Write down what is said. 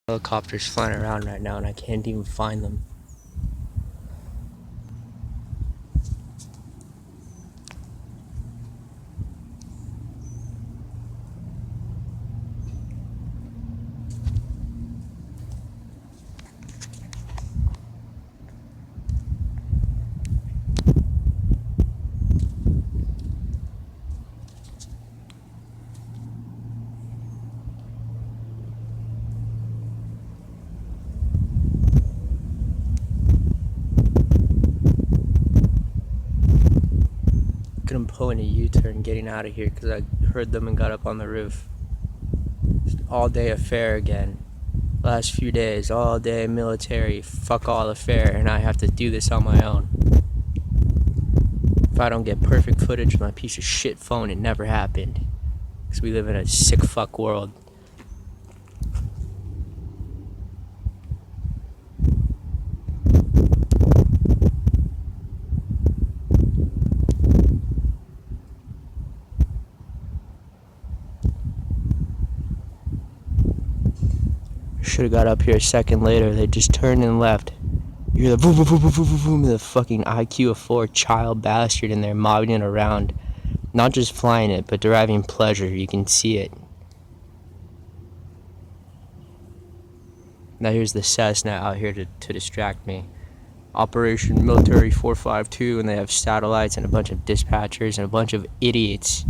Helicopters flying around right now and I can't even find them. Couldn't pull in a U-turn getting out of here because I heard them and got up on the roof. Just all day affair again. Last few days, all day military, fuck all affair, and I have to do this on my own. If I don't get perfect footage with my piece of shit phone, it never happened. Because we live in a sick fuck world. Should have got up here a second later. They just turned and left. You hear the boom, boom, boom, boom, boom, boom, boom, the fucking IQ of 4 child bastard in there mobbing it around. Not just flying it, but deriving pleasure. You can see it. Now here's the Cessna out here to distract me. Operation Military 452, and they have satellites and a bunch of dispatchers and a bunch of idiots